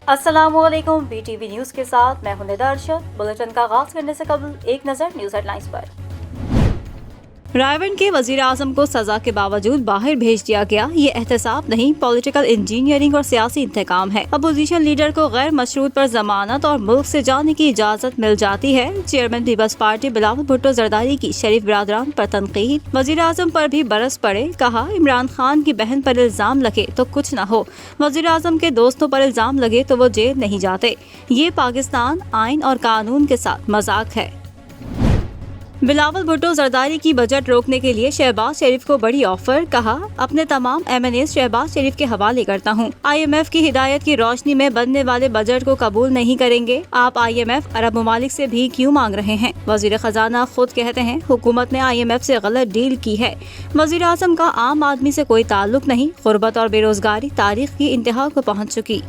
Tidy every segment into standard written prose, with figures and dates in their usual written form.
अस्सलामु अलैकुम। BTV news के साथ मैं हूं निदा अरशद। बुलेटिन का आगाज करने से कबल एक नज़र न्यूज़ हेडलाइंस पर। रायबंद के वजीर आजम को सजा के बावजूद बाहर भेज दिया गया। ये एहतसाब नहीं, पॉलिटिकल इंजीनियरिंग और सियासी इंतकाम है। अपोजिशन लीडर को गैर मशरूत पर जमानत और मुल्क से जाने की इजाजत मिल जाती है। Chairman peoples party Bilawal Bhutto Zardari की शरीफ बिरादरान पर तनकीद। वजीर आजम पर भी बरस पड़े, कहा इमरान खान की बहन पर इल्जाम लगे तो कुछ न हो, वजीर आजम के दोस्तों पर इल्जाम लगे तो वो जेल नहीं जाते। ये पाकिस्तान आइन और कानून के साथ मजाक है। बिलावल भुट्टो जरदारी की बजट रोकने के लिए शहबाज शरीफ को बड़ी ऑफर, कहा अपने तमाम MNAs शहबाज शरीफ के हवाले करता हूँ। IMF की हिदायत की रोशनी में बनने वाले बजट को कबूल नहीं करेंगे। आप IMF अरब ममालिक से भी क्यों मांग रहे हैं? वजीर खजाना खुद कहते हैं हुकूमत ने IMF से गलत डील की है। वजीर आजम का आम आदमी से कोई ताल्लुक नहीं। गुर्बत और बेरोजगारी तारीख की इंतहा को पहुँच चुकी।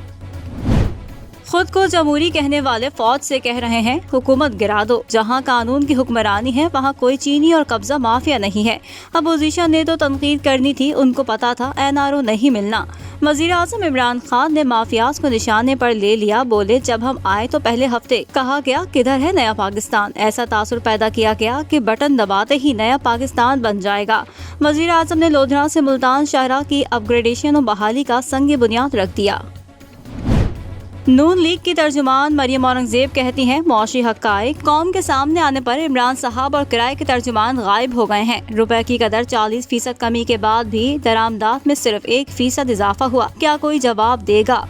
खुद को जमहूरी कहने वाले फौज से कह रहे हैं हुकूमत गिरा दो। जहां कानून की हुक्मरानी है वहां कोई चीनी और कब्जा माफिया नहीं है। अपोजिशन ने तो तनकीद करनी थी, उनको पता था NRO नहीं मिलना। वजीर आजम इमरान खान ने माफियाज को निशाने पर ले लिया। बोले जब हम आए तो पहले हफ्ते कहा गया किधर है नया पाकिस्तान। ऐसा तासुर पैदा किया गया कि बटन दबाते ही नया पाकिस्तान बन जाएगा। वजीर आजम ने लोधरा से मुल्तान शाहरा की अपग्रेडेशन और बहाली का संग बुनियाद रख दिया। नून लीग की तर्जुमान मरियम औरंगजेब कहती हैं मुआशी हक़ाइक़ कौम के सामने आने पर इमरान साहब और किराए के तर्जुमान गायब हो गए हैं। रुपए की कदर 40% कमी के बाद भी दरामदात में सिर्फ 1% इजाफा हुआ। क्या कोई जवाब देगा?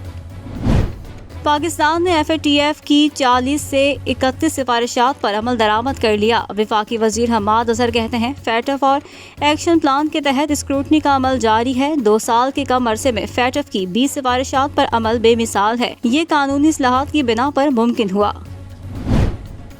पाकिस्तान ने FATF की 40 से 31 सिफारिशात पर अमल दरामद कर लिया। वफाकी वजीर हमाद अजहर कहते हैं FATF और एक्शन प्लान के तहत स्क्रूटनी का अमल जारी है। 2 साल के कम अरसे में FATF की 20 सिफारिशात पर अमल बेमिसाल है। ये कानूनी इस्लाहात की बिना पर मुमकिन हुआ।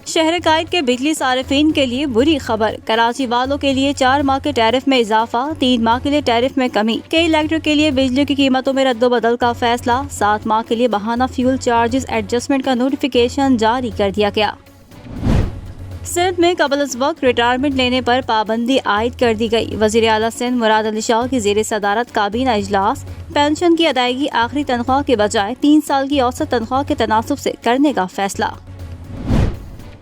शहर कायद के बिजली सारिफीन के लिए बुरी खबर। कराची वालों के लिए 4 माह के टैरिफ में इजाफा, 3 माह के लिए टैरिफ में कमी। कई इलेक्ट्रिक के लिए बिजली की कीमतों में रद्दोबदल का फैसला। 7 माह के लिए बहाना फ्यूल चार्जेस एडजस्टमेंट का नोटिफिकेशन जारी कर दिया गया। सिंध में कबल अज वक्त रिटायरमेंट लेने पर पाबंदी आयद कर दी गई। वजीर आला सिंध मुराद अली शाह की ज़ेर सदारत काबीना इजलास। पेंशन की अदायगी आखिरी तनख्वाह के बजाय 3 साल की औसत तनख्वाह के तनासुब से करने का फैसला।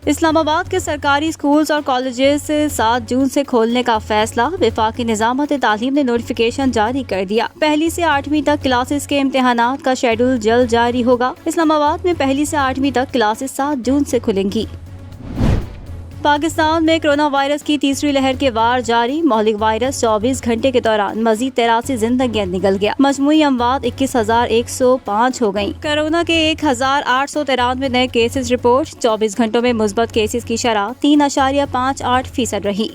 इस्लामाबाद के सरकारी स्कूल्स और कॉलेजेस 7 जून से खोलने का फैसला। वफाकी निज़ामत तालीम ने नोटिफिकेशन जारी कर दिया। 1ली से 8वीं तक क्लासेस के इम्तिहानात का शेड्यूल जल्द जारी होगा। इस्लामाबाद में 1ली से 8वीं तक क्लासेस 7 जून से खुलेंगी। पाकिस्तान में कोरोना वायरस की तीसरी लहर के वार जारी। मौलिक वायरस 24 घंटे के दौरान मजीद 83 जिंदगियां निकल गया। मजमूई अमवात 21,105 हो गयी। कोरोना के 1,893 नए केसेस रिपोर्ट। 24 घंटों में मुस्बत केसेस की शरह 3.58% रही।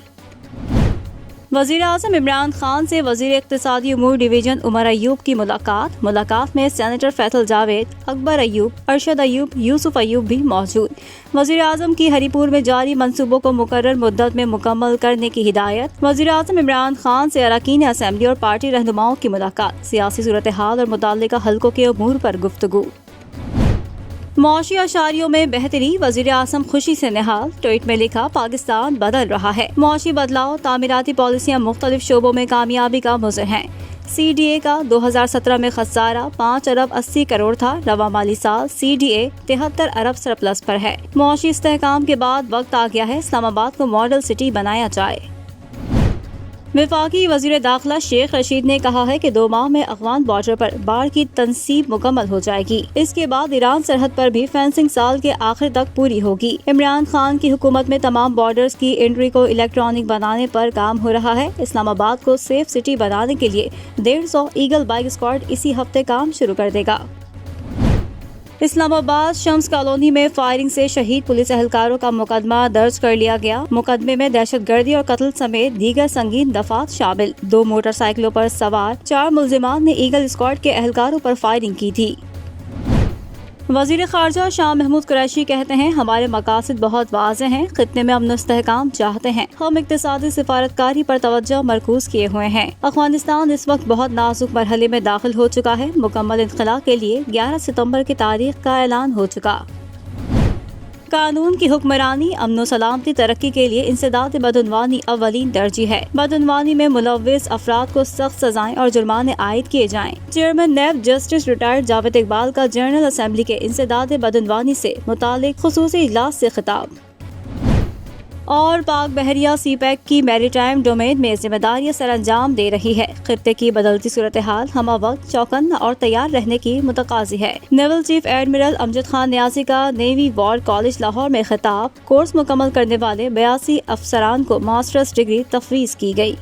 वजीर आजम इमरान खान से वजीर इक्तिसादी उमूर डिवीजन उमर अयूब की मुलाकात में सेनेटर फैसल जावेद, अकबर अयूब, अरशद अयूब, यूसुफ अयूब भी मौजूद। वजीर आजम की हरीपुर में जारी मंसूबों को मुकर्रर मुद्दत में मुकम्मल करने की हिदायत। वजीर आजम इमरान खान से अरकान असेंबली और पार्टी रहनुमाओं की मुलाकात। सियासी सूरत हाल और मुताल्लिका हल्कों के अमूर पर गुफ्तगू। मौशी अशारियों में बेहतरी, वजीर आजम खुशी से निहाल। ट्वीट में लिखा पाकिस्तान बदल रहा है। मौशी बदलाव, तामीराती पॉलिसियाँ मुख्तलिफ शोबों में कामयाबी का मुज़र हैं। CDA का 2017 में खसारा 5 अरब 80 करोड़ था। रवा माली साल CDA 73 अरब सरप्लस पर है। मौशी इस्तेहकाम के बाद वक्त आ गया है इस्लामाबाद को मॉडल सिटी बनाया जाए। वफाकी वजीर दाखिला शेख रशीद ने कहा है कि 2 माह में अफगान बॉर्डर पर बाढ़ की तनसीब मुकम्मल हो जाएगी। इसके बाद ईरान सरहद पर भी फेंसिंग साल के आखिर तक पूरी होगी। इमरान खान की हुकूमत में तमाम बॉर्डर्स की एंट्री को इलेक्ट्रॉनिक बनाने पर काम हो रहा है। इस्लामाबाद को सेफ सिटी बनाने के लिए 150 ईगल बाइक स्क्वाड इसी हफ्ते काम शुरू कर देगा। इस्लामाबाद शम्स कॉलोनी में फायरिंग से शहीद पुलिस एहलकारों का मुकदमा दर्ज कर लिया गया। मुकदमे में दहशतगर्दी और कत्ल समेत दीगर संगीन दफात शामिल। 2 मोटरसाइकिलों पर सवार 4 मुल्जिमान ने ईगल स्क्वाड के एहलकारों पर फायरिंग की थी। वजीर खारजा शाह महमूद कुरैशी कहते हैं हमारे मकासद बहुत वाज़ेह हैं। खित्ते में अमन इस्तेहकाम चाहते हैं। हम इक्तिसादी सिफारतकारी पर तवज्जो मरकूज किए हुए हैं। अफगानिस्तान इस वक्त बहुत नाजुक मरहले में दाखिल हो चुका है। मुकम्मल इनखला के लिए 11 सितम्बर की तारीख का ऐलान हो चुका। قانون کی حکمرانی امن و سلامتی ترقی کے لیے انسداد بدعنوانی اولین ترجیح ہے۔ بدعنوانی میں ملوث افراد کو سخت سزائیں اور جرمانے عائد کیے جائیں۔ Chairman NAB justice retired Javed Iqbal کا جنرل اسمبلی کے انسداد بدعنوانی سے متعلق خصوصی اجلاس سے خطاب۔ اور پاک بحریہ سی پیک کی میری ٹائم ڈومین میں ذمہ داریاں سر انجام دے رہی ہے۔ خطے کی بدلتی صورتحال ہمہ وقت چوکنا اور تیار رہنے کی متقاضی ہے۔ Naval chief admiral Amjad Khan نیازی کا نیوی وار کالج لاہور میں خطاب۔ کورس مکمل کرنے والے 82 افسران کو ماسٹرز ڈگری تفویض کی گئی۔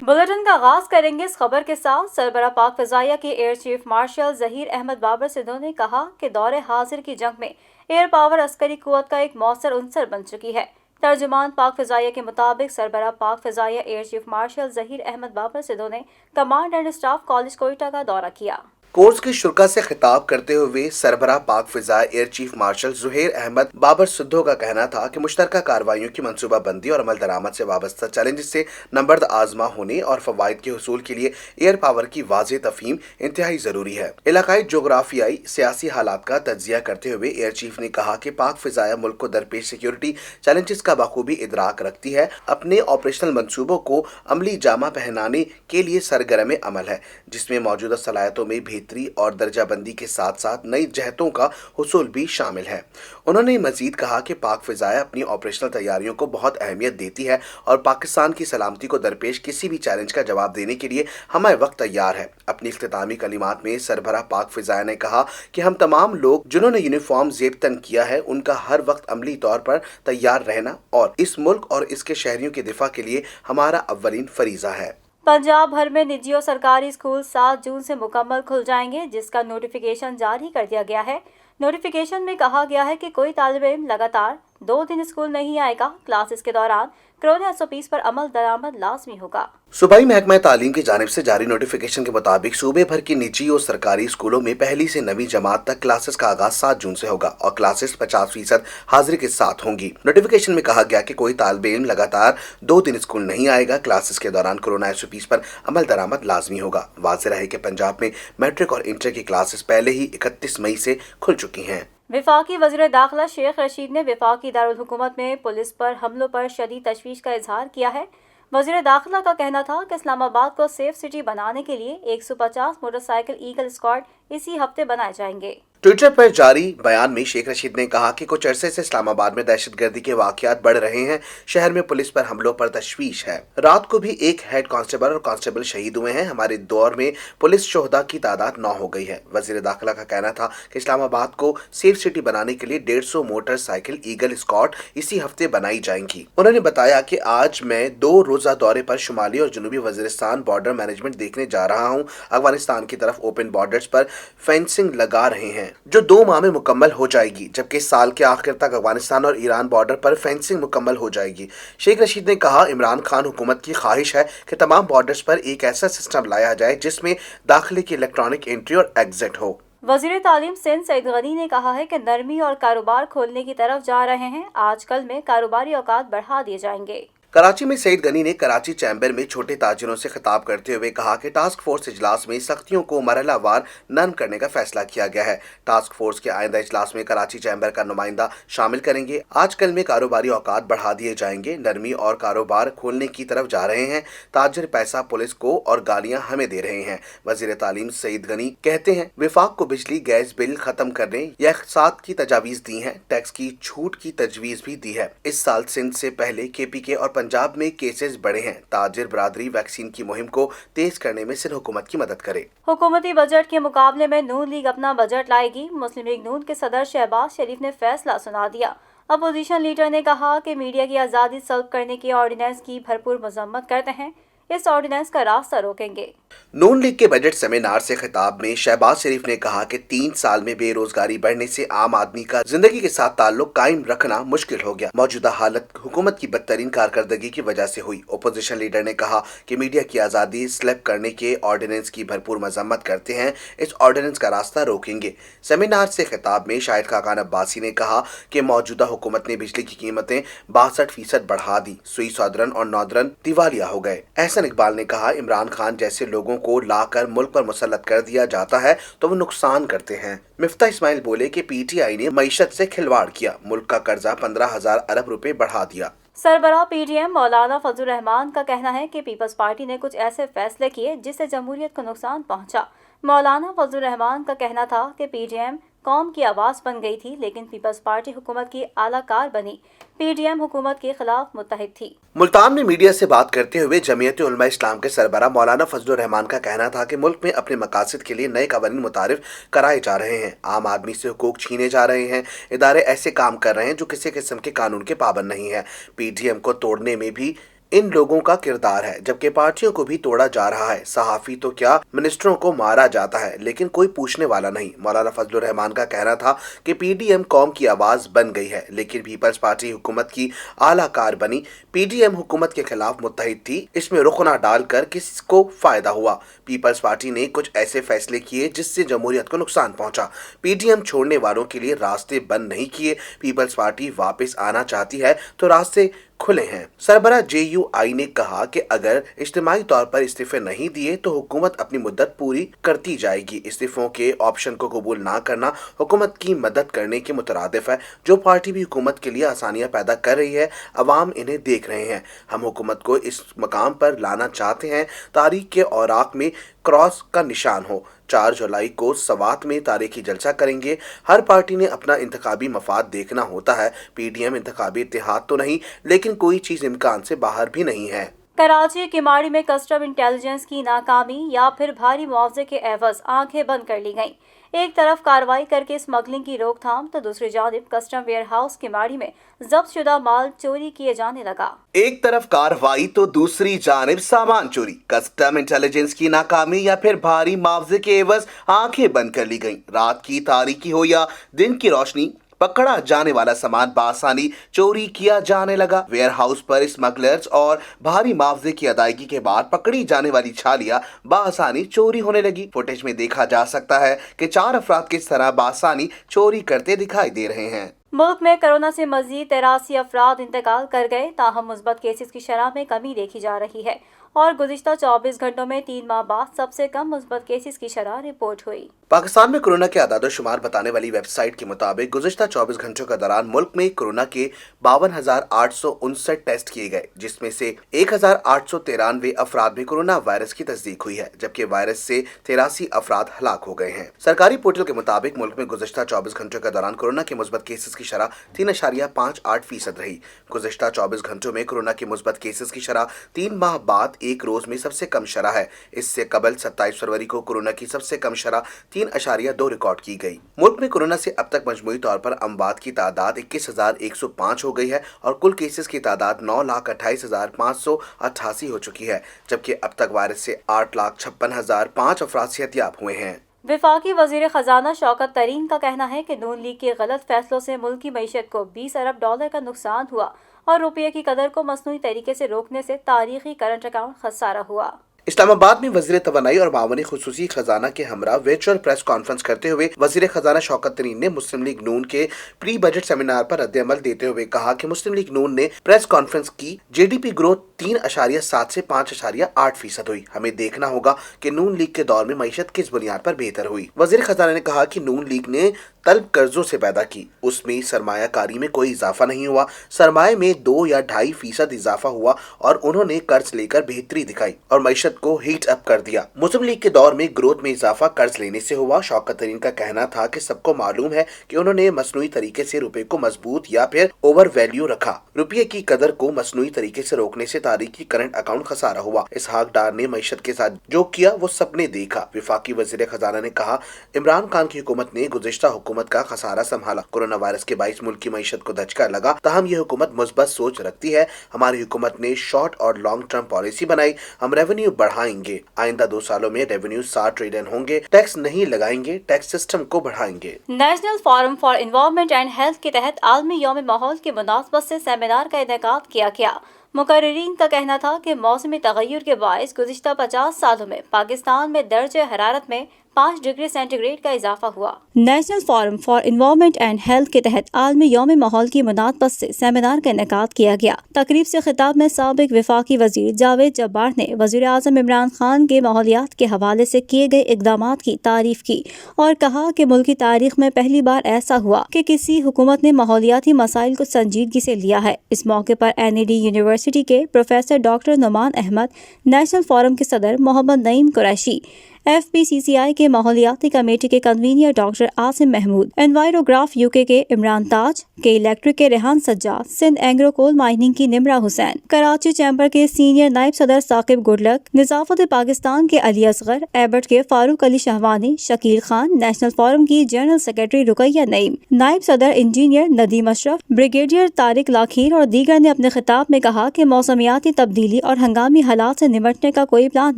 بلیٹن کا آغاز کریں گے اس خبر کے ساتھ۔ سربراہ پاک فضائیہ کے air chief marshal Zaheer Ahmed Babar Sidhu نے کہا کہ دور حاضر کی جنگ میں ایئر پاور عسکری قوت کا ایک مؤثر عنصر بن چکی ہے۔ ترجمان پاک فضائیہ کے مطابق سربراہ پاک فضائیہ air chief marshal Zaheer Ahmed Babar Sidhu نے Command and Staff College Quetta کا دورہ کیا۔ کورس کے شرکاء سے خطاب کرتے ہوئے سربراہ پاک فضائیہ air chief marshal Zaheer Ahmed Babar Sidhu کا کہنا تھا کہ مشترکہ کارروائیوں کی منصوبہ بندی اور عمل درآمد سے وابستہ چیلنجز سے نبرد آزما ہونے اور فوائد کے حصول کے لیے ایئر پاور کی واضح تفہیم انتہائی ضروری ہے۔ علاقائی جغرافیائی سیاسی حالات کا تجزیہ کرتے ہوئے ایئر چیف نے کہا کہ پاک فضائیہ ملک کو درپیش سیکیورٹی چیلنجز کا بخوبی ادراک رکھتی ہے، اپنے آپریشنل منصوبوں کو عملی جامہ پہنانے کے لیے سرگرم عمل ہے، جس میں موجودہ صلاحیتوں میں بہتری اور درجہ بندی کے ساتھ ساتھ نئی جہتوں کا حصول بھی شامل ہے۔ انہوں نے مزید کہا کہ پاک فضائیہ اپنی آپریشنل تیاریوں کو بہت اہمیت دیتی ہے اور پاکستان کی سلامتی کو درپیش کسی بھی چیلنج کا جواب دینے کے لیے ہمہ وقت تیار ہے۔ اپنی اختتامی کلمات میں سربراہ پاک فضائیہ نے کہا کہ ہم تمام لوگ جنہوں نے یونیفارم زیب تن کیا ہے ان کا ہر وقت عملی طور پر تیار رہنا اور اس ملک اور اس کے شہریوں کے دفاع کے لیے ہمارا اولین فریضہ ہے۔ پنجاب بھر میں نجی اور سرکاری اسکول 7 جون سے مکمل کھل جائیں گے، جس کا نوٹیفیکیشن جاری کر دیا گیا ہے۔ نوٹیفیکیشن میں کہا گیا ہے کہ کوئی طالب علم لگاتار 2 دن اسکول نہیں آئے گا۔ کلاسز کے دوران کورونا SOPs پر عمل درآمد لازمی ہوگا۔ صوبائی محکمہ تعلیم کی جانب سے جاری نوٹیفیکیشن کے مطابق صوبے بھر کی نجی اور سرکاری اسکولوں میں پہلی سے 9ویں جماعت تک کلاسز کا آغاز 7 جون سے ہوگا اور کلاسز 50% حاضری کے ساتھ ہوں گی۔ نوٹیفیکیشن میں کہا گیا کہ کوئی طالب علم لگاتار 2 دن اسکول نہیں آئے گا۔ کلاسز کے دوران کورونا SOPs پر عمل درآمد لازمی ہوگا۔ واضح رہے کہ پنجاب میں میٹرک اور انٹر کی کلاسز پہلے ہی 31 مئی سے کھل چکی ہیں۔ وفاقی وزیر داخلہ شیخ رشید نے وفاقی دارالحکومت میں پولیس پر حملوں پر شدید تشویش کا اظہار کیا ہے۔ وزیر داخلہ کا کہنا تھا کہ اسلام آباد کو سیف سٹی بنانے کے لیے 150 موٹر سائیکل ایگل اسکواڈ اسی ہفتے بنائے جائیں گے۔ ٹویٹر پر جاری بیان میں شیخ رشید نے کہا کہ کچھ عرصے سے اسلام آباد میں دہشت گردی کے واقعات بڑھ رہے ہیں۔ شہر میں پولیس پر حملوں پر تشویش ہے۔ رات کو بھی ایک ہیڈ کانسٹیبل اور کانسٹیبل شہید ہوئے ہیں۔ ہمارے دور میں پولیس شہداء کی تعداد 9 ہو گئی ہے۔ وزیر داخلہ کا کہنا تھا کہ اسلام آباد کو سیف سٹی بنانے کے لیے 150 موٹر سائیکل ایگل اسکواڈ اسی ہفتے بنائی جائیں گی۔ انہوں نے بتایا کہ آج میں 2 روزہ دورے پر شمالی اور جنوبی وزیرستان بارڈر مینجمنٹ دیکھنے جا رہا ہوں۔ افغانستان کی طرف اوپن بارڈرز پر فینسنگ لگا رہے ہیں جو 2 ماہ میں مکمل ہو جائے گی، جبکہ سال کے آخر تک افغانستان اور ایران بارڈر پر فینسنگ مکمل ہو جائے گی۔ شیخ رشید نے کہا عمران خان حکومت کی خواہش ہے کہ تمام بارڈرز پر ایک ایسا سسٹم لایا جائے جس میں داخلے کی الیکٹرانک انٹری اور ایگزٹ ہو۔ وزیر تعلیم سندھ سعید غنی نے کہا ہے کہ نرمی اور کاروبار کھولنے کی طرف جا رہے ہیں۔ آج کل میں کاروباری اوقات بڑھا دیے جائیں گے۔ کراچی میں سعید غنی نے کراچی چیمبر میں چھوٹے تاجروں سے خطاب کرتے ہوئے کہا کہ ٹاسک فورس اجلاس میں سختیوں کو مرحلہ وار نرم کرنے کا فیصلہ کیا گیا ہے۔ ٹاسک فورس کے آئندہ اجلاس میں کراچی چیمبر کا نمائندہ شامل کریں گے۔ آج کل میں کاروباری اوقات بڑھا دیے جائیں گے، نرمی اور کاروبار کھولنے کی طرف جا رہے ہیں۔ تاجر پیسہ پولیس کو اور گالیاں ہمیں دے رہے ہیں۔ وزیر تعلیم سعید غنی کہتے ہیں وفاق کو بجلی گیس بل ختم کرنے یا اقتصاد کی تجاویز دی ہیں، ٹیکس کی چھوٹ کی تجویز بھی دی ہے۔ اس سال سندھ سے پہلے KPK اور پنجاب میں کیسز بڑھے ہیں۔ تاجر برادری ویکسین کی مہم کو تیز کرنے میں سندھ حکومت کی مدد کرے۔ حکومتی بجٹ کے مقابلے میں نون لیگ اپنا بجٹ لائے گی۔ مسلم لیگ نون کے صدر شہباز شریف نے فیصلہ سنا دیا۔ اپوزیشن لیڈر نے کہا کہ میڈیا کی آزادی سلب کرنے کے آرڈیننس کی بھرپور مذمت کرتے ہیں، اس آرڈیننس کا راستہ روکیں گے۔ نون لیگ کے بجٹ سیمینار سے خطاب میں شہباز شریف نے کہا کہ 3 سال میں بے روزگاری بڑھنے سے عام آدمی کا زندگی کے ساتھ تعلق قائم رکھنا مشکل ہو گیا۔ موجودہ حالت حکومت کی بدترین کارکردگی کی وجہ سے ہوئی۔ اپوزیشن لیڈر نے کہا کہ میڈیا کی آزادی سلب کرنے کے آرڈیننس کی بھرپور مذمت کرتے ہیں، اس آرڈیننس کا راستہ روکیں گے۔ سیمینار سے خطاب میں شاہد خاقان عباسی نے کہا کہ موجودہ حکومت نے بجلی کی قیمتیں 62% بڑھا دی، سوئی سادرن اور نادرن دیوالیہ ہو گئے۔ احسن اقبال نے کہا عمران خان جیسے لوگوں کو لا کر ملک پر مسلط کر دیا جاتا ہے تو وہ نقصان کرتے ہیں۔ مفتاح اسماعیل بولے کہ پی ٹی آئی نے معیشت سے کھلواڑ کیا، ملک کا قرضہ 15,000 ارب روپے بڑھا دیا۔ سربراہ پی ڈی ایم مولانا فضل الرحمان کا کہنا ہے کہ پیپلز پارٹی نے کچھ ایسے فیصلے کیے جس سے جمہوریت کو نقصان پہنچا۔ مولانا فضل الرحمان کا کہنا تھا کہ پی ڈی ایم قوم کی آواز بن گئی تھی لیکن پیپلز پارٹی حکومت کی اعلیٰ کار بنی، پی ڈی ایم حکومت کے خلاف متحد تھی۔ ملتان میں میڈیا سے بات کرتے ہوئے جمعیت علماء اسلام کے سربراہ مولانا فضل الرحمان کا کہنا تھا کہ ملک میں اپنے مقاصد کے لیے نئے قوانین متعارف کرائے جا رہے ہیں، عام آدمی سے حقوق چھینے جا رہے ہیں، ادارے ایسے کام کر رہے ہیں جو کسی قسم کے قانون کے پابند نہیں ہے۔ پی ڈی ایم کو توڑنے میں بھی ان لوگوں کا کردار ہے، جبکہ پارٹیوں کو بھی توڑا جا رہا ہے۔ صحافی تو کیا منسٹروں کو مارا جاتا ہے لیکن کوئی پوچھنے والا نہیں۔ مولانا فضل الرحمان کا کہنا تھا کہ پی ڈی ایم قوم کی آواز بن گئی ہے لیکن پیپلز پارٹی حکومت کی اعلیٰ کار بنی، پی ڈی ایم حکومت کے خلاف متحد تھی، اس میں رخ نہ ڈال کر کس کو فائدہ ہوا۔ پیپلز پارٹی نے کچھ ایسے فیصلے کیے جس سے جمہوریت کو نقصان پہنچا، پی ڈی ایم چھوڑنے والوں کے لیے راستے بند نہیں کیے۔ پیپلز پارٹی واپس آنا چاہتی ہے تو راستے کھلے ہیں۔ سربراہ جے یو آئی نے کہا کہ اگر اجتماعی طور پر استعفے نہیں دیے تو حکومت اپنی مدت پوری کرتی جائے گی۔ استعفوں کے آپشن کو قبول نہ کرنا حکومت کی مدد کرنے کے مترادف ہے۔ جو پارٹی بھی حکومت کے لیے آسانیاں پیدا کر رہی ہے، عوام انہیں دیکھ رہے ہیں۔ ہم حکومت کو اس مقام پر لانا چاہتے ہیں تاریخ کے اوراق میں کراس کا نشان ہو۔ 4 جولائی کو سوات میں تاریخی جلسہ کریں گے۔ ہر پارٹی نے اپنا انتخابی مفاد دیکھنا ہوتا ہے۔ پی ڈی ایم انتخابی اتحاد تو نہیں لیکن کوئی چیز امکان سے باہر بھی نہیں ہے۔ کراچی کماڑی میں کسٹم انٹیلیجنس کی ناکامی یا پھر بھاری معاوضے کے عوض آنکھیں بند کر لی گئیں۔ ایک طرف کارروائی کر کے اسمگلنگ کی روک تھام تو دوسری جانب کسٹم ویئر ہاؤس کماڑی میں ضبط شدہ مال چوری کیے جانے لگا۔ ایک طرف کارروائی تو دوسری جانب سامان چوری، کسٹم انٹیلیجنس کی ناکامی یا پھر بھاری معاوضے کے عوض آنکھیں بند کر لی گئیں۔ رات کی تاریکی ہو یا دن کی روشنی، پکڑا جانے والا سامان بآسانی چوری کیا جانے لگا۔ ویئر ہاؤس پر اسمگلرز اور بھاری معاوضے کی ادائیگی کے بعد پکڑی جانے والی چھالیاں بآسانی چوری ہونے لگی۔ فوٹیج میں دیکھا جا سکتا ہے کہ 4 افراد کس طرح بآسانی چوری کرتے دکھائی دے رہے ہیں۔ ملک میں کرونا سے مزید 83 افراد انتقال کر گئے، تاہم مثبت کیسز کی شرح میں کمی دیکھی جا رہی ہے اور گزشتہ 24 گھنٹوں میں 3 ماہ بعد سب سے کم مثبت کیسز کی شرح رپورٹ ہوئی۔ پاکستان میں کورونا کے اعداد و شمار بتانے والی ویب سائٹ کے مطابق گزشتہ 24 گھنٹوں کے دوران ملک میں کورونا کے 52,859 ٹیسٹ کیے گئے، جس میں سے 1,893 افراد میں کورونا وائرس کی تصدیق ہوئی ہے، جبکہ وائرس سے 83 افراد ہلاک ہو گئے ہیں۔ سرکاری پورٹل کے مطابق ملک میں گزشتہ 24 گھنٹوں کے دوران کورونا کے مثبت کیسز کی شرح 3.58% رہی۔ گزشتہ 24 گھنٹوں میں کورونا کے مثبت کیسز کی شرح 3 ماہ بعد ایک روز میں سب سے کم شرح ہے۔ اس سے قبل 27 فروری کو کورونا کی سب سے کم شرح 3.2 ریکارڈ کی گئی۔ ملک میں کورونا سے اب تک مجموعی طور پر اموات کی تعداد 21,105 ہو گئی ہے اور کل کیسز کی تعداد 9,28,588 ہو چکی ہے، جبکہ اب تک وائرس سے 8,56,005 افراد صحتیاب ہوئے ہیں۔ وفاقی وزیر خزانہ شوکت طرین کا کہنا ہے کہ نون لیگ کے غلط فیصلوں سے ملک کی معیشت کو 20 ارب ڈالر کا نقصان ہوا اور روپے کی قدر کو مصنوعی طریقے سے روکنے سے تاریخی کرنٹ اکاؤنٹ خسارہ ہوا۔ اسلام آباد میں وزیر توانائی اور معاون خصوصی خزانہ کے ہمراہ ورچوئل پریس کانفرنس کرتے ہوئے وزیر خزانہ شوکت طرین نے مسلم لیگ نون کے پری بجٹ سیمینار پر رد عمل دیتے ہوئے کہا کہ مسلم لیگ نون نے پریس کانفرنس کی جی ڈی پی گروتھ 3.7 سے 5.8% ہوئی۔ ہمیں دیکھنا ہوگا کہ نون لیگ کے دور میں معیشت کس بنیاد پر بہتر ہوئی۔ وزیر خزانہ نے کہا کہ نون لیگ نے طلب قرضوں سے پیدا کی، اس میں سرمایہ کاری میں کوئی اضافہ نہیں ہوا، سرمایہ میں 2 یا 2.5% اضافہ ہوا اور انہوں نے قرض لے کر بہتری دکھائی اور معیشت کو ہیٹ اپ کر دیا۔ مسلم لیگ کے دور میں گروتھ میں اضافہ قرض لینے سے ہوا۔ شوکت طرین کا کہنا تھا کہ سب کو معلوم ہے کہ انہوں نے مصنوعی طریقے سے روپے کو مضبوط یا پھر اوور ویلیو رکھا۔ روپے کی قدر کو مصنوعی طریقے سے روکنے سے تاریخی کرنٹ اکاؤنٹ خسارہ ہوا۔ اسحاق ڈار نے معیشت کے ساتھ جو کیا وہ سب نے دیکھا۔ وفاقی وزیر خزانہ نے کہا عمران خان کی حکومت نے گزشتہ حکومت کا خسارہ سنبھالا۔ کورونا وائرس کے باعث ملک کی معیشت کو دھچکا لگا، تاہم یہ حکومت مثبت سوچ رکھتی ہے۔ ہماری حکومت نے شارٹ اور لانگ ٹرم پالیسی بنائی، ہم ریونیو بڑھائیں گے، آئندہ 2 سالوں میں ریونیو 60 ٹریلین ہوں گے، ٹیکس نہیں لگائیں گے، ٹیکس سسٹم کو بڑھائیں گے۔ National forum for environment and health کے تحت عالمی یوم ماحول کی مناسبت سے سیمینار کا انعقاد کیا گیا۔ مقررین کا کہنا تھا کہ موسمی تغیر کے باعث گزشتہ 50 سالوں میں پاکستان میں درجہ حرارت میں 5 डिग्री सेंटीग्रेड का इजाफा हुआ। National forum for environment and health के तहत आलमी यौम माहौल की मुनासबत से सेमिनार का इनेकाद किया गया। तकरीब से खिताब में साबिक वफाकी वजीर जावेद जब्बार ने वज़ीर आज़म इमरान खान के माहौलियात के हवाले से किए गए इकदामात की तारीफ की और कहा कि मुल्क की तारीख में पहली बार ऐसा हुआ कि किसी हुकूमत ने माहौलियाती मसाइल को संजीदगी से लिया है। इस मौके पर NED यूनिवर्सिटी के professor doctor Noman Ahmed, national forum के सदर मोहम्मद नईम कुरैशी, FPCCI के माहौलियाती कमेटी के convener doctor Asim Mahmood, Envirograph UK के इमरान ताज, के इलेक्ट्रिक के रेहान सज्जाद, सिंध एंग्रो कोल माइनिंग की निमरा हुसैन, कराची चैम्बर के सीनियर नायब सदर साकिब गुडलक, निजाफत पाकिस्तान के अली असगर, एबट के फारूक अली शहवानी, शकील खान, नेशनल फोरम की जनरल सेक्रेटरी रुकैया नईम, नायब सदर इंजीनियर नदीम अशरफ, ब्रिगेडियर तारिक लाखीर और दीगर ने अपने खिताब में कहा कि मौसमियाती तब्दीली और हंगामी हालात से निपटने का कोई प्लान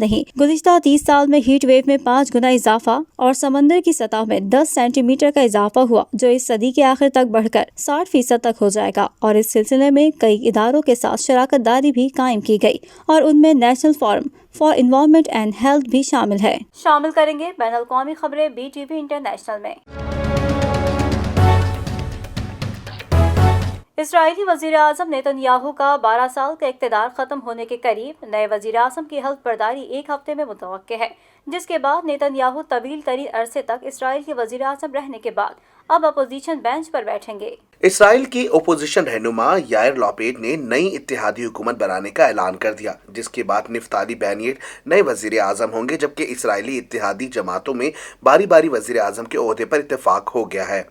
नहीं। गुज़िश्ता 30 साल में हीट वेव में 5 गुना इजाफा और समंदर की सतह में 10 सेंटीमीटर का इजाफा हुआ, जो इस सदी के आखिर तक बढ़कर 60% तक हो जाएगा। और इस सिलसिले में कई इदारों के साथ शराकत दारी भी कायम की गई और उनमें national forum for environment and health भी शामिल है। शामिल करेंगे बैन अल-अक़वामी खबरें BTV इंटरनेशनल में। इसराइली वज़ीर आज़म नेतन्याहू का 12 साल का इक़्तिदार ख़त्म होने के करीब नए वज़ीर आज़म की हल्फ बर्दारी 1 हफ्ते में मुतवक्के है, जिसके बाद नेतन्याहू तवील तरीन अरसे तक इसराइल के वज़ीर आज़म रहने के बाद अब अपोजिशन बेंच पर बैठेंगे। इसराइल की ओपोजिशन रहनुमा यायर लॉपेड ने नई इत्तेहादी हुकूमत बनाने का ऐलान कर दिया, जिसके बाद निफ्ताली बेनेट नए वजीर आजम होंगे, जबकि इसराइली इत्तेहादी जमातों में बारी बारी वजीर आजम के ओहदे पर इत्तेफाक हो गया है।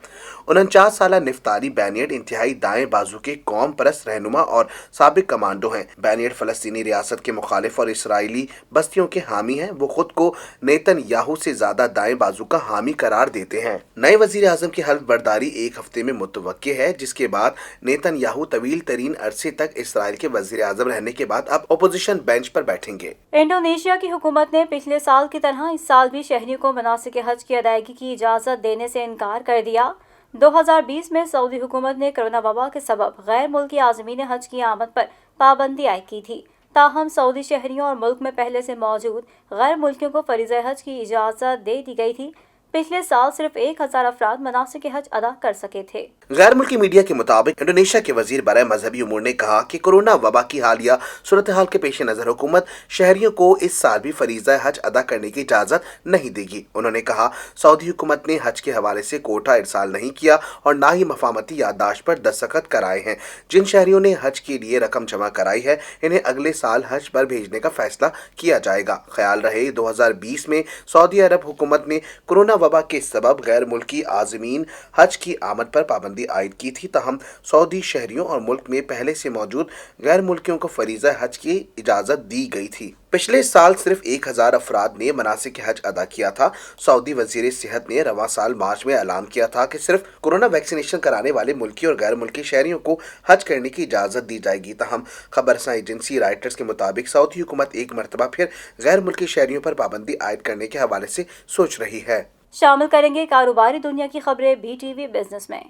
49 साला निफ्ताली बेनेट इंतहाई दाएं बाजू के कौम परस्त रहनुमा और साबिक कमांडो हैं। बेनेट फलस्तीनी रियासत के मुखालिफ और इसराइली बस्तियों के हामी हैं। वो खुद को नेतन्याहू से ज्यादा दाएं बाजू का हामी करार देते हैं। नए वजीर आजम की हल्फ बर्दारी 1 हफ्ते में मुतवक्के है, जिसके बाद नेतन्याहू तवील तरीन अरसे तक इसराइल के वजीर आजम रहने के बाद अब अपोजिशन बेंच पर बैठेंगे। इंडोनेशिया की हुकूमत ने पिछले साल की तरह इस साल भी शहरियों को मनासिक हज की अदायगी की इजाज़त देने से इनकार कर दिया। 2020 में सऊदी हुकूमत ने कोरोना वबा के सबब गैर मुल्की आज़मीन हज की आमद पर पाबंदी आयद की थी। ताहम सऊदी शहरियों और मुल्क में पहले से मौजूद गैर मुल्कियों को फरीज़े हज की इजाज़त दे दी गई थी। पिछले साल सिर्फ 1000 अफराद मनासिक हज अदा कर सके थे। गैर मुल्की मीडिया के मुताबिक इंडोनेशिया के वजीर बराए मजहबी उमूर ने कहा कि कोरोना वबा की हालिया सूरत हाल के पेश नजर हुकूमत शहरियों को इस साल भी फरीज़ा हज अदा करने की इजाज़त नहीं देगी। उन्होंने कहा, सऊदी हुकूमत ने हज के हवाले से कोटा इरसाल नहीं किया और ना ही मफामती याददाश्त पर दस्तखत कराए हैं। जिन शहरियों ने हज के लिए रकम जमा कराई है, इन्हें अगले साल हज पर भेजने का फैसला किया जाएगा। ख्याल रहे 2020 में सऊदी अरब हुकूमत ने कोरोना वबा के सबब गैर मुल्की आज़मीन हज की आमद पर पाबंदी आयद की थी। तहम सऊदी शहरियों और मुल्क में पहले से मौजूद गैर मुल्कियों को फरीज़ा हज की इजाज़त दी गई थी। पिछले साल सिर्फ 1000 अफराद ने मनासिक हज अदा किया था। सऊदी वजीर सेहत ने रवां साल मार्च में ऐलान किया था कि सिर्फ कोरोना वैक्सीनेशन कराने वाले मुल्की और गैर मुल्की शहरियों को हज करने की इजाज़त दी जाएगी। तहम खबरसां एजेंसी राइटर्स के मुताबिक सऊदी हुकूमत एक मरतबा फिर गैर मुल्की शहरियों पर पाबंदी आयद करने के हवाले से सोच रही है। शामिल करेंगे कारोबारी दुनिया की खबरें BTV बिजनेस में।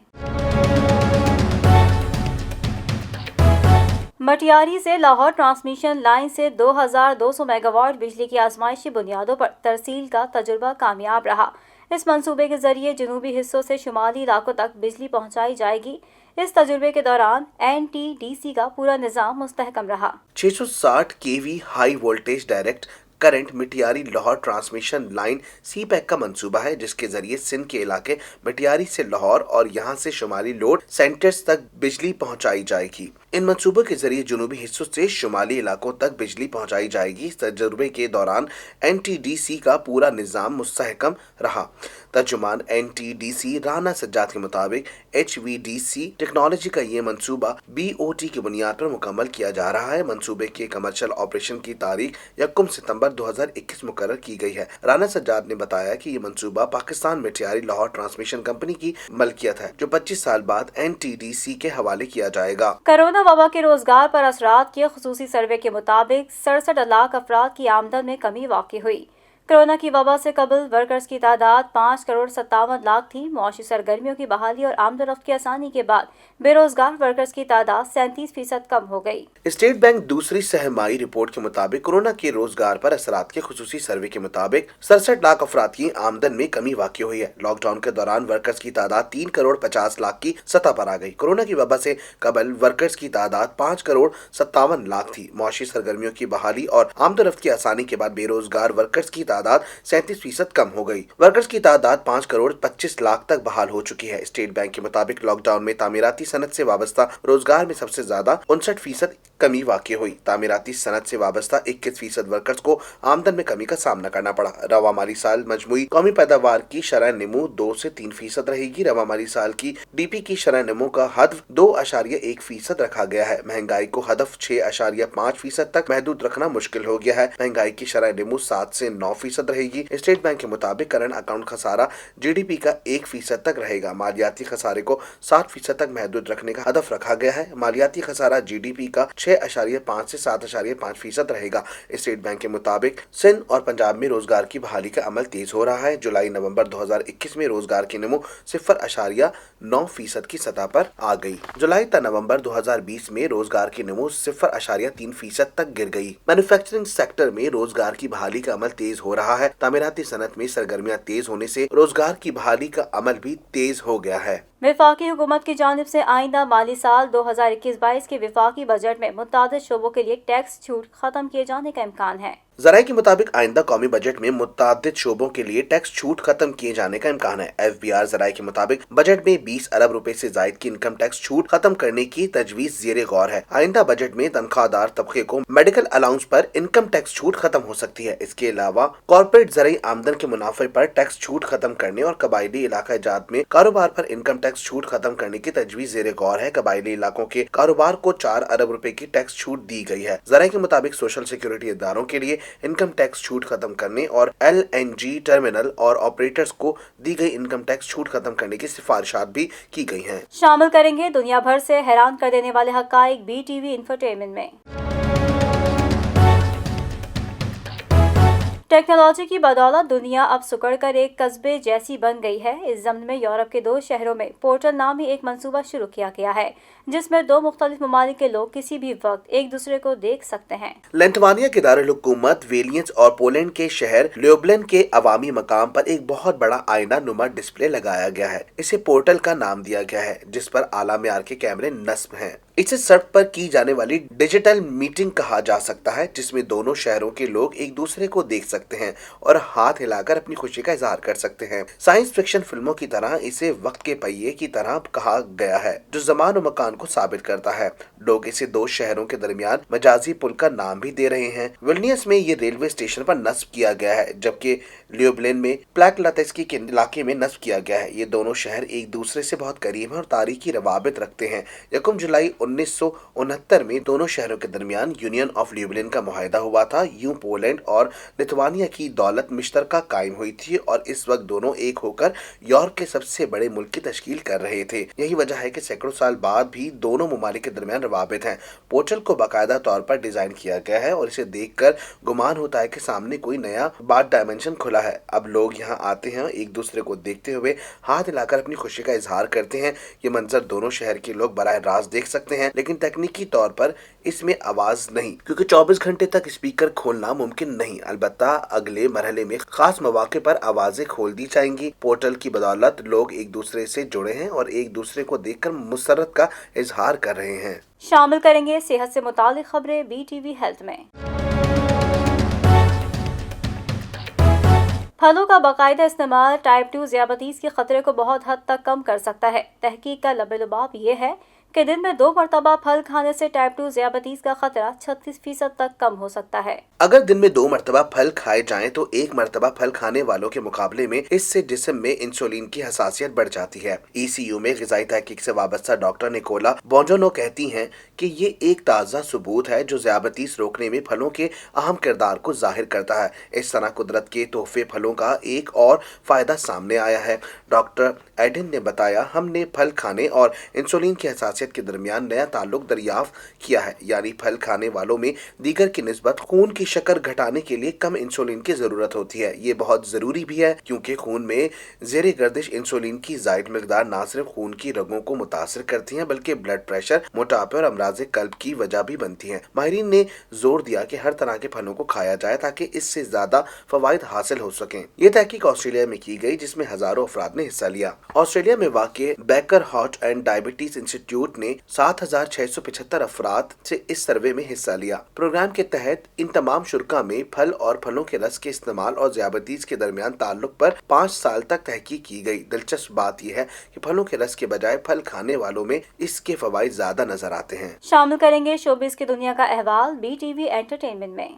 मटियारी से लाहौर ट्रांसमिशन लाइन से 2200 मेगावाट बिजली की आजमाइशी बुनियादों पर तरसील का तजुर्बा कामयाब रहा। इस मंसूबे के जरिए जनूबी हिस्सों से शुमाली इलाकों तक बिजली पहुंचाई जाएगी। इस तजुर्बे के दौरान NTDC का पूरा निज़ाम मुस्तहकम रहा। 660 kV high voltage direct current Matiari Lahore transmission line CPEC का मंसूबा है, जिसके जरिए सिंध के इलाके मिटियारी से लाहौर और यहां से शुमाली लोड सेंटर्स तक बिजली पहुंचाई जाएगी। इन मंसूबों के जरिए जनूबी हिस्सों से शुमाली इलाकों तक बिजली पहुंचाई जाएगी। तजुर्बे के दौरान NTDC का पूरा निज़ाम मुस्तहकम रहा। तर्जुमान NTDC राना सज्जाद के मुताबिक HVDC टेक्नोलॉजी का ये मंसूबा BOT की बुनियाद पर मुकम्मल किया जा रहा है। मंसूबे के कमर्शियल ऑपरेशन की तारीख 1 सितंबर 2021 मुकर्रर की गई है। राना सज्जाद ने बताया कि ये मंसूबा पाकिस्तान मिटियारी लाहौर ट्रांसमिशन कंपनी की मलकियत है, जो 25 साल बाद NTDC के हवाले किया जाएगा। कोरोना वबा के रोजगार पर असरात के खुसूसी सर्वे के मुताबिक 67 लाख अफराद की आमदन में कमी वाक़ई हुई। कोरोना की वबा से कबल वर्कर्स की तादाद 5,57,00,000 थी। मुआशी सरगर्मियों की बहाली और आमदोरफ्त की आसानी के बाद बेरोजगार वर्कर्स की तादाद 37% कम हो गई। स्टेट बैंक दूसरी सहमाही रिपोर्ट के मुताबिक कोरोना के रोजगार पर असरात के खुसूसी सर्वे के मुताबिक 67 लाख अफराद की आमदन में कमी वाक़ई हुई है। लॉकडाउन के दौरान वर्कर्स की तादाद 3,50,00,000 की सतह पर आ गई। कोरोना की वबा से कबल वर्कर्स की तादाद 5,57,00,000 थी। मुआशी सरगर्मियों की बहाली और आमदोरफ्त की आसानी के बाद बेरोजगार वर्कर्स की तादाद 37% कम हो गई। वर्कर्स की तादाद 5,25,00,000 तक बहाल हो चुकी है। स्टेट बैंक के मुताबिक लॉकडाउन में तामीराती सनत से वाबस्ता रोजगार में सबसे ज्यादा 59% कमी वाक़ई हुई। तामीराती सनत से वाबस्ता 21% वर्कर्स को आमदन में कमी का सामना करना पड़ा। रवा माली साल मजमूई कौमी पैदावार की शरह नमू 2 से 3% रहेगी। रवा माली साल की डीपी की शरह नमू का हदफ 2.1% रखा गया है। महंगाई को हदफ 6.5% तक महदूद रखना मुश्किल हो गया है। महंगाई की शरह नमू 7 से 9% रहेगी। स्टेट बैंक के मुताबिक करंट अकाउंट खसारा GDP का 1% तक रहेगा। मालियाती खसारे को 7% तक महदूद रखने का हदफ रखा गया है। मालियाती खसारा GDP का 6.5 से 7.5% रहेगा। स्टेट बैंक के मुताबिक सिंध और पंजाब में रोजगार की बहाली का अमल तेज हो रहा है। जुलाई नवंबर 2021 में रोजगार की नमो 0.9% की सतह पर आ गई। जुलाई ता नवंबर 2020 में रोजगार की नमो 0.3% तक गिर गई। मैन्युफैक्चरिंग सेक्टर में रोजगार की बहाली का अमल तेज हो रहा है। तामीराती सनत में सरगर्मियां तेज होने से रोजगार की बहाली का अमल भी तेज हो गया है। वफाकी हुकूमत की जानिब से आइंदा माली साल 2021-22 के वफाकी बजट में मुतादिद शोबों के लिए टैक्स छूट खत्म किए जाने का इम्कान है। ज़राए के मुताबिक आइंदा कौमी बजट में मुतादिद शोबों के लिए टैक्स छूट खत्म किए जाने का इम्कान है। FBR ज़राए के मुताबिक बजट में 20 अरब रुपए से जायद की इनकम टैक्स छूट खत्म करने की तजवीज ज़ेरे गौर है। आइंदा बजट में तनख्वाहदार तबके को मेडिकल अलाउंस पर इनकम टैक्स छूट खत्म हो सकती है। इसके अलावा कॉर्पोरेट ज़राई आमदन के मुनाफे पर टैक्स छूट खत्म करने और कबायली इलाका जात में कारोबार पर इनकम टैक्स छूट खत्म करने की तजवीज ज़ेरे गौर है। कबायली इलाकों के कारोबार को 4 अरब रुपए की टैक्स छूट दी गई है। ज़राए के मुताबिक सोशल सिक्योरिटी इदारों के लिए इनकम टैक्स छूट खत्म करने और LNG टर्मिनल और ऑपरेटर्स को दी गई इनकम टैक्स छूट खत्म करने की सिफारिशात भी की गई हैं। शामिल करेंगे दुनिया भर से हैरान कर देने वाले हकाइक BTV इंफोटेनमेंट में। टेक्नोलॉजी की बदौलत दुनिया अब सुकड़कर एक कस्बे जैसी बन गई है। इस ज़मन में यूरोप के 2 शहरों में पोर्टल नामी एक मंसूबा शुरू किया गया है, जिसमें 2 मुख्तलिफ ममालिक के लोग किसी भी वक्त एक दूसरे को देख सकते हैं। लिथुआनिया के दारुल हुकूमत विल्नियस और पोलैंड के शहर ल्यूब्लिन के अवामी मकाम पर एक बहुत बड़ा आईना नुमा डिस्प्ले लगाया गया है। इसे पोर्टल का नाम दिया गया है, जिस पर आला मेयार के कैमरे नस्ब हैं। इसे सड़क पर की जाने वाली डिजिटल मीटिंग कहा जा सकता है, जिसमें दोनों शहरों के लोग एक दूसरे को देख सकते हैं और हाथ हिलाकर अपनी खुशी का इजहार कर सकते हैं। साइंस फिक्शन फिल्मों की तरह इसे वक्त के पहिए की तरह कहा गया है, जो ज़मान और मकान को साबित करता है। लोग इसे 2 शहरों के दरमियान मजाजी पुल का नाम भी दे रहे हैं। विल्नियस में ये रेलवे स्टेशन पर नस्ब किया गया है, जबकि ल्यूब्लिन में प्लाकलातेस्की के इलाके में नस्ब किया गया है। ये दोनों शहर एक दूसरे से बहुत करीब हैं और तारीखी रवाबित रखते हैं। 1 जुलाई 1969 में दोनों शहरों के दरमियान यूनियन ऑफ ल्यूब्लिन का मुआहदा हुआ था। यूं पोलैंड और लिथुआनिया की दौलत मुश्तरका कायम हुई थी और इस वक्त दोनों एक होकर यूरोप के सबसे बड़े मुल्क की तश्कील कर रहे थे। यही वजह है कि सैकड़ों साल बाद भी दोनों ममालिक के दरमियान रवाबित हैं। पोर्टल को बाकायदा तौर पर डिजाइन किया गया है और इसे देखकर गुमान होता है कि सामने कोई नया बात डायमेंशन खुला है। अब लोग यहाँ आते हैं, एक दूसरे को देखते हुए हाथ हिलाकर अपनी खुशी का इजहार करते हैं। ये मंजर दोनों शहर के लोग बराह रास्त देख सकते हैं, लेकिन तकनीकी तौर पर इसमें आवाज नहीं, क्योंकि 24 घंटे तक स्पीकर खोलना मुमकिन नहीं। अलबत्ता अगले मरहले में खास मौके पर आवाजें खोल दी जाएंगी। पोर्टल की बदौलत लोग एक दूसरे से जुड़े हैं और एक दूसरे को देखकर मुसर्रत का इजहार कर रहे हैं। शामिल करेंगे सेहत से मुतालिक खबरें BTV हेल्थ में। फलों का बाकायदा इस्तेमाल टाइप 2 ज़ियाबतीस के खतरे को बहुत हद तक कम कर सकता है। तहकीक का लबे-लुबाब ये है कि दिन में 2 मरतबा फल खाने से टाइप 2 ज़ियाबतीस का खतरा 36% तक कम हो सकता है। अगर दिन में 2 मरतबा फल खाए जाएं तो 1 मरतबा फल खाने वालों के मुकाबले में इससे जिस्म में इंसुलिन की हसासियत बढ़ जाती है। ECU में ग़िज़ाई तहकीक से वाबस्ता डॉक्टर निकोला बोंजोनो कहती हैं कि ये एक ताज़ा सबूत है जो ज़ियाबतीस रोकने में फलों के अहम किरदार को जाहिर करता है। इस तरह कुदरत के तोहफे फलों का एक और फायदा सामने आया है। डॉक्टर एडिन ने बताया, हमने फल खाने और इंसुलिन की हसासियत शख्सियत के दरमियान नया ताल्लुक दरियाफ्त किया है, यानी फल खाने वालों में दीगर की निस्बत खून की शक्कर घटाने के लिए कम इंसुलिन की जरूरत होती है। ये बहुत जरूरी भी है क्योंकि खून में ज़ेरे गर्दिश इंसुलिन की ज़ायद मिकदार न सिर्फ खून की रगों को मुतासर करती है बल्कि ब्लड प्रेशर, मोटापे और अमराज़े कल्ब की वजह भी बनती है। माहिरीन ने जोर दिया कि हर तरह के फलों को खाया जाए ताकि इससे ज्यादा फवाइद हासिल हो सकें। ये तहकीक ऑस्ट्रेलिया में की गई जिसमें हजारों अफराद ने हिस्सा लिया। ऑस्ट्रेलिया में वाक़ baker heart and diabetes institute ने 7,675 अफराद से इस सर्वे में हिस्सा लिया। प्रोग्राम के तहत इन तमाम शुरा में फल और फलों के रस के इस्तेमाल और ज़ियाबतीज के दरमियान ताल्लुक पर 5 साल तक तहकीक की गई। दिलचस्प बात यह है कि फलों के रस के बजाय फल खाने वालों में इसके फवाइद ज्यादा नजर आते हैं। शामिल करेंगे शोबिस की दुनिया का अहवाल BTV एंटरटेनमेंट में।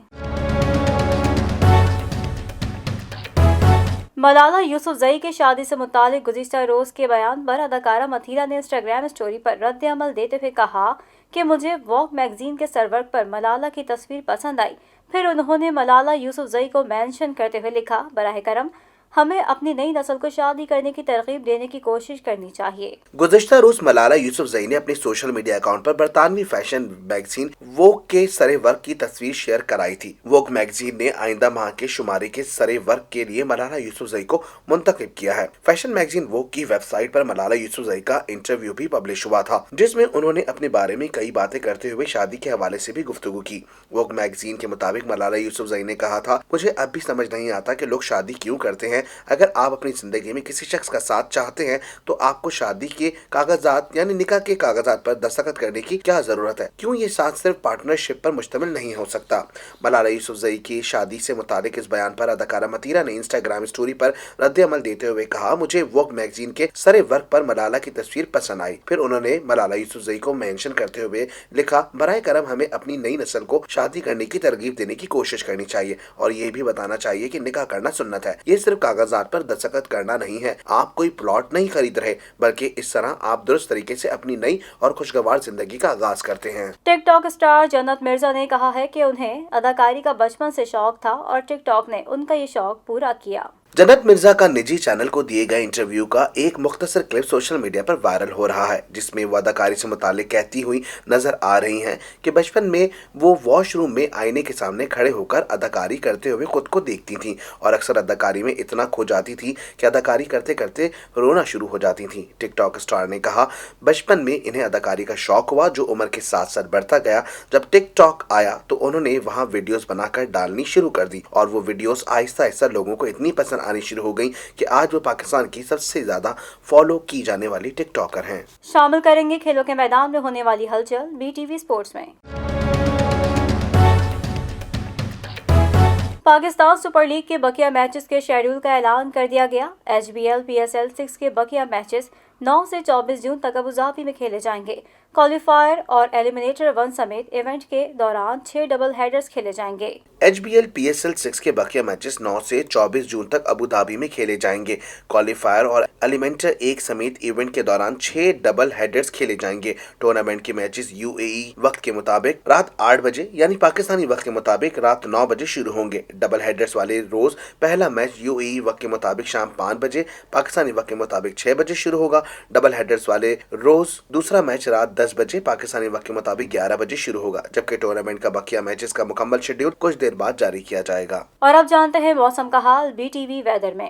मलाला यूसुफजई की शादी से मुतालिक गुज़िश्ता रोज़ के बयान पर अदाकारा मथीरा ने इंस्टाग्राम स्टोरी पर रद्द अमल देते हुए कहा कि मुझे वॉग मैगजीन के सरवर्क पर मलाला की तस्वीर पसंद आई। फिर उन्होंने मलाला यूसुफजई को मेंशन करते हुए लिखा, बराह करम हमें अपनी नई नस्ल को शादी करने की तरगीब देने की कोशिश करनी चाहिए। गुज़िश्ता रोज मलाला यूसुफजई ने अपने सोशल मीडिया अकाउंट पर बरतानवी फैशन मैगजीन वोग के सरे वर्क की तस्वीर शेयर कराई थी। वोग मैगजीन ने आइंदा माह के शुमारे के सरे वर्क के लिए मलाला यूसुफजई को मुंतखब किया है। फैशन मैगजीन वोग की वेबसाइट पर मलाला यूसुफजई का इंटरव्यू भी पब्लिश हुआ था जिसमें उन्होंने अपने बारे में कई बातें करते हुए शादी के हवाले से भी गुफ्तगू की। वोग मैगजीन के मुताबिक मलाला यूसुफजई ने कहा था, मुझे अब भी समझ नहीं आता कि लोग शादी क्यों करते हैं। अगर आप अपनी जिंदगी में किसी शख्स का साथ चाहते हैं तो आपको शादी के कागजात यानी निकाह के कागजात पर दस्तखत करने की क्या जरूरत है? क्यों ये साथ सिर्फ पार्टनरशिप पर मुश्तमिल नहीं हो सकता? मलाला यूसुफजई की शादी से मुतालिक इस बयान पर अदाकारा मतीरा ने इंस्टाग्राम स्टोरी पर रद्द अमल देते हुए कहा, मुझे वोग मैगजीन के सरे वर्क पर मलाला की तस्वीर पसंद आई। फिर उन्होंने मलाला यूसुफजई को मेंशन करते हुए लिखा, बराए करम हमें अपनी नई नस्ल को शादी करने की तरगीब देने की कोशिश करनी चाहिए और ये भी बताना चाहिए कि निकाह करना सुन्नत है। ये सिर्फ कागजात पर दस्तखत करना नहीं है। आप कोई प्लॉट नहीं खरीद रहे बल्कि इस तरह आप दुरुस्त तरीके से अपनी नई और खुशगवार जिंदगी का आगाज करते हैं। टिकटॉक स्टार जन्नत मिर्जा ने कहा है कि उन्हें अदाकारी का बचपन से शौक था और टिकटॉक ने उनका ये शौक पूरा किया। जन्नत मिर्जा का निजी चैनल को दिए गए इंटरव्यू का एक मुख्तसर क्लिप सोशल मीडिया पर वायरल हो रहा है जिसमें वो अदाकारी से मुतालिक कहती हुई नजर आ रही हैं कि बचपन में वो वॉशरूम में आईने के सामने खड़े होकर अदाकारी करते हुए खुद को देखती थीं और अक्सर अदाकारी में इतना खो जाती थी कि अदाकारी करते करते रोना शुरू हो जाती थीं। टिकटॉक स्टार ने कहा, बचपन में इन्हें अदाकारी का शौक हुआ जो उम्र के साथ साथ बढ़ता गया। जब टिकटॉक आया तो उन्होंने वहाँ वीडियोस बनाकर डालनी शुरू कर दी और वो वीडियोस आहिस्ता आहिस्ता लोगों को इतनी पसंद आनी शुरू हो गई कि आज वो पाकिस्तान की सबसे ज्यादा फॉलो की जाने वाली टिकटॉकर हैं। शामिल करेंगे खेलों के मैदान में होने वाली हलचल BTV स्पोर्ट्स में। पाकिस्तान सुपर लीग के बकिया मैचेस के शेड्यूल का ऐलान कर दिया गया। HBL PSL 6 के बकिया मैचेस 9 से 24 जून तक अबू धाबी में खेले जाएंगे। क्वालिफायर और एलिमिनेटर 1 समेत इवेंट के दौरान 6 डबल हेडर्स खेले जाएंगे। HBL PSL 6 के बाकी मैचेस 9 से 24 जून तक अबू धाबी में खेले जाएंगे। क्वालिफायर और एलिमेंटर 1 समेत इवेंट के दौरान 6 डबल हेडर्स खेले जाएंगे। टूर्नामेंट के मैचेस UAE वक्त के मुताबिक रात 8 बजे यानी पाकिस्तानी वक्त के मुताबिक रात 9 बजे शुरू होंगे। डबल हेडर्स वाले रोज पहला मैच UAE वक्त के मुताबिक शाम 5 बजे, पाकिस्तानी वक्त के मुताबिक 6 बजे शुरू होगा। डबल हेडर्स वाले रोज दूसरा मैच रात 10 बजे, पाकिस्तानी वक्त के मुताबिक 11 बजे शुरू होगा, जबकि टूर्नामेंट का बकिया मैचेस का मुकम्मल शेड्यूल कुछ देर बाद जारी किया जाएगा। और अब जानते हैं मौसम का हाल BTV वेदर में।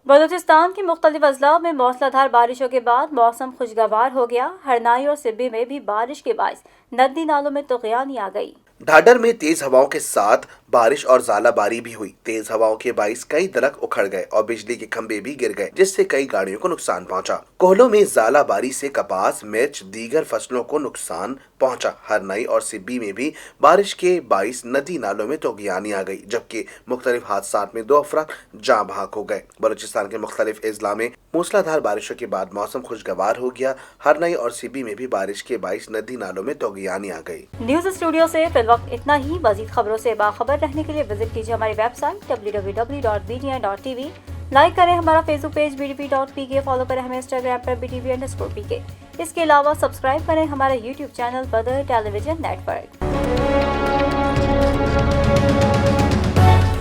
बलूचिस्तान की मुख्तलिफ अजला में मौसलाधार बारिशों के बाद मौसम खुशगवार हो गया। हरनाई और सिब्बी में भी बारिश के बायस नदी नालों में तुग़यानी आ गई। ढाडर में तेज हवाओं के साथ बारिश और ज़ालाबारी भी हुई। तेज हवाओं के बाइस कई दरख्त उखड़ गए और बिजली के खंभे भी गिर गए जिससे कई गाड़ियों को नुकसान पहुंचा। कोहलों में ज़ालाबारी से कपास, मिर्च, दीगर फसलों को नुकसान पहुंचा। हरनाई और सिब्बी में भी बारिश के बाइस नदी नालों में तुग़यानी आ गई, जबकि मुख्तलिफ हादसात में 2 अफराद जाँ बहक हो गए। बलूचिस्तान के मुख्तलिफ अजला में मूसलाधार बारिशों के बाद मौसम खुशगवार हो गया। हरनाई और सिब्बी में भी बारिश के बाइस नदी नालों में तुग़यानी आ गई। न्यूज स्टूडियो से फिल वक्त इतना ही। मज़ीद खबरों से बाखबर रहने के लिए विजिट कीजिए हमारी वेबसाइट www.btn.tv। लाइक करें हमारा फेसबुक पेज btv.pk, फॉलो करें हमें इंस्टाग्राम पर btv_pk। इसके अलावा सब्सक्राइब करें हमारा यूट्यूब चैनल बदर टेलीविजन नेटवर्क।